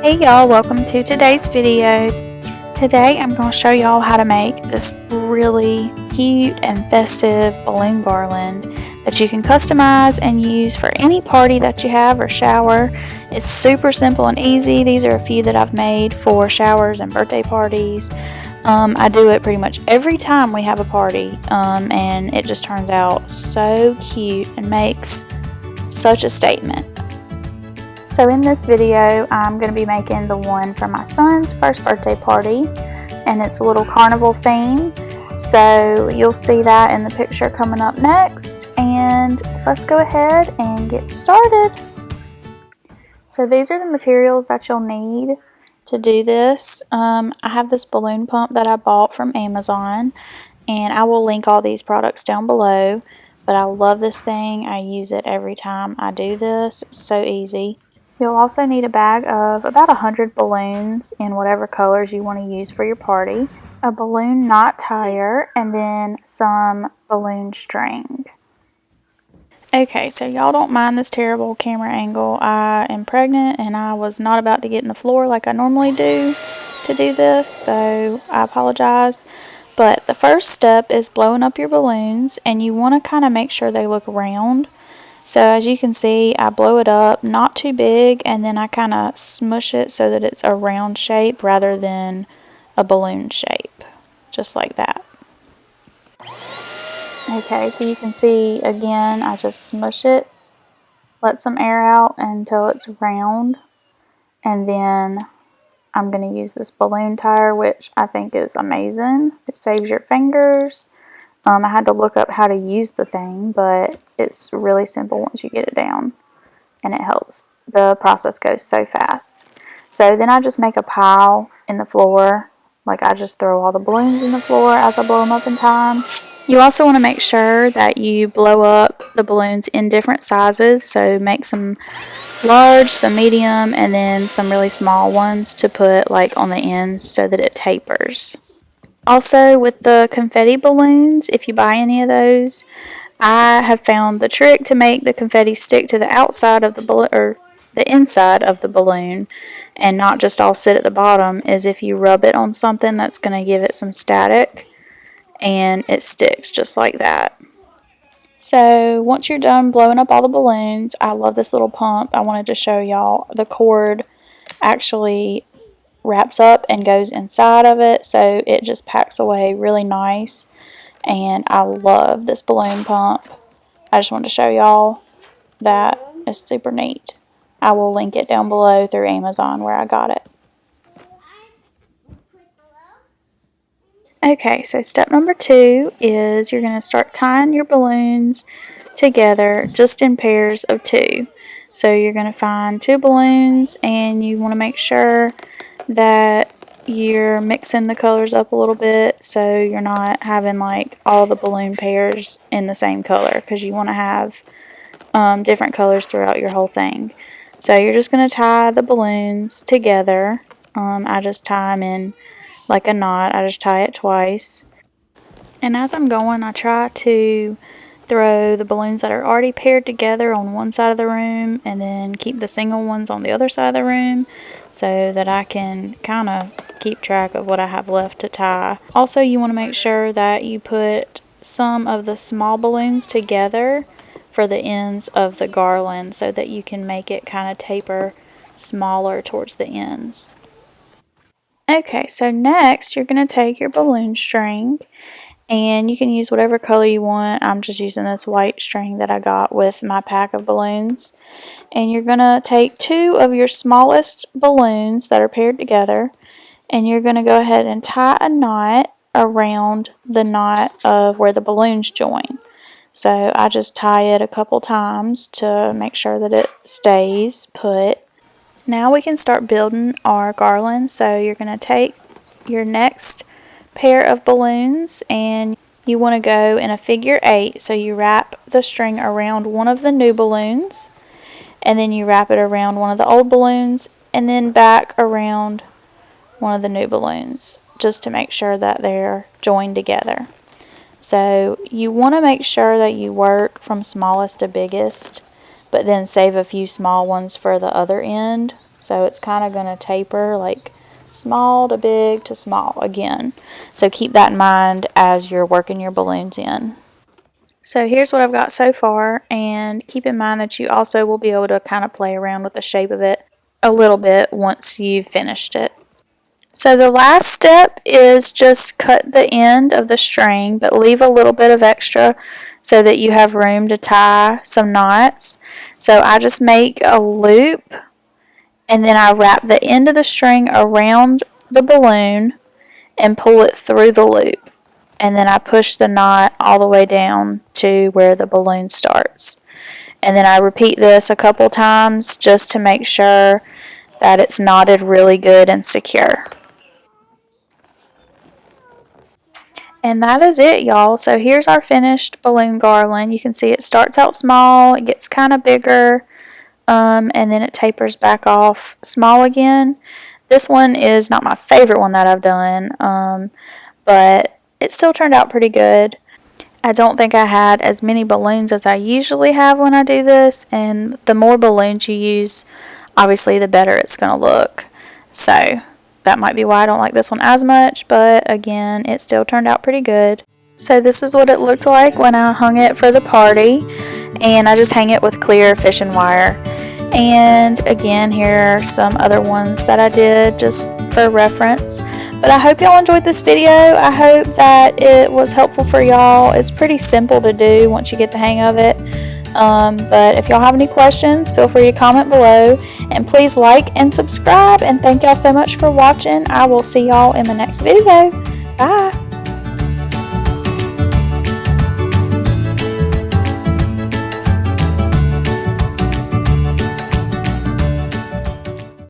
Hey y'all, welcome to today's video. Today I'm going to show y'all how to make this really cute and festive balloon garland that you can customize and use for any party that you have or shower. It's super simple and easy. These are a few that I've made for showers and birthday parties. I do it pretty much every time we have a party, and it just turns out so cute and makes such a statement. So in this video, I'm going to be making the one for my son's first birthday party, and it's a little carnival theme. So you'll see that in the picture coming up next, and let's go ahead and get started. So these are the materials that you'll need to do this. I have this balloon pump that I bought from Amazon, and I will link all these products down below, but I love this thing. I use it every time I do this. It's so easy. You'll also need a bag of about 100 balloons in whatever colors you want to use for your party, a balloon knot tire, and then some balloon string. Okay, so y'all don't mind this terrible camera angle. I am pregnant and I was not about to get in the floor like I normally do to do this, so I apologize. But the first step is blowing up your balloons, and you want to kind of make sure they look round. So as you can see, I blow it up, not too big, and then I kind of smush it so that it's a round shape rather than a balloon shape, just like that. Okay, so you can see, again, I just smush it, let some air out until it's round, and then I'm going to use this balloon tire, which I think is amazing. It saves your fingers. I had to look up how to use the thing, but it's really simple once you get it down, and it helps. The process goes so fast. So then I just make a pile in the floor. Like, I just throw all the balloons in the floor as I blow them up in time. You also want to make sure that you blow up the balloons in different sizes. So make some large, some medium, and then some really small ones to put like on the ends so that it tapers. Also, with the confetti balloons, if you buy any of those, I have found the trick to make the confetti stick to the outside of the balloon, or the inside of the balloon, and not just all sit at the bottom, is if you rub it on something that's going to give it some static, and it sticks just like that. So once you're done blowing up all the balloons, I love this little pump. I wanted to show y'all the cord actually wraps up and goes inside of it, so it just packs away really nice, and I love this balloon pump. I just wanted to show y'all that it's super neat. I will link it down below through Amazon where I got it. Okay, so step number 2 is you're going to start tying your balloons together just in pairs of 2. So you're going to find 2 balloons, and you want to make sure that you're mixing the colors up a little bit so you're not having like all the balloon pairs in the same color, because you want to have different colors throughout your whole thing. So you're just going to tie the balloons together. I just tie them in like a knot. I just tie it twice. And as I'm going, I try to throw the balloons that are already paired together on one side of the room, and then keep the single ones on the other side of the room, so that I can kind of keep track of what I have left to tie. Also, you want to make sure that you put some of the small balloons together for the ends of the garland, so that you can make it kind of taper smaller towards the ends. Okay, so next you're going to take your balloon string, and you can use whatever color you want. I'm just using this white string that I got with my pack of balloons. And you're going to take 2 of your smallest balloons that are paired together, and you're going to go ahead and tie a knot around the knot of where the balloons join. So I just tie it a couple times to make sure that it stays put. Now we can start building our garland. So you're going to take your next pair of balloons, and you want to go in a figure 8. So you wrap the string around one of the new balloons, and then you wrap it around one of the old balloons, and then back around one of the new balloons, just to make sure that they're joined together. So you want to make sure that you work from smallest to biggest, but then save a few small ones for the other end, So it's kind of going to taper like small to big to small again. So keep that in mind as you're working your balloons in. So here's what I've got so far, and keep in mind that you also will be able to kind of play around with the shape of it a little bit once you've finished it. So the last step is just cut the end of the string, but leave a little bit of extra so that you have room to tie some knots. So I just make a loop, and then I wrap the end of the string around the balloon and pull it through the loop. And then I push the knot all the way down to where the balloon starts. And then I repeat this a couple times just to make sure that it's knotted really good and secure. And that is it, y'all. So here's our finished balloon garland. You can see it starts out small, it gets kind of bigger, and then it tapers back off small again. This one is not my favorite one that I've done, but it still turned out pretty good. I don't think I had as many balloons as I usually have when I do this, and the more balloons you use, obviously the better it's going to look. So that might be why I don't like this one as much, but again, it still turned out pretty good. So this is what it looked like when I hung it for the party, and I just hang it with clear fishing wire. And again, here are some other ones that I did just for reference. But I hope y'all enjoyed this video. I hope that it was helpful for y'all. It's pretty simple to do once you get the hang of it. But if y'all have any questions, feel free to comment below. And please like and subscribe. And thank y'all so much for watching. I will see y'all in the next video. Bye.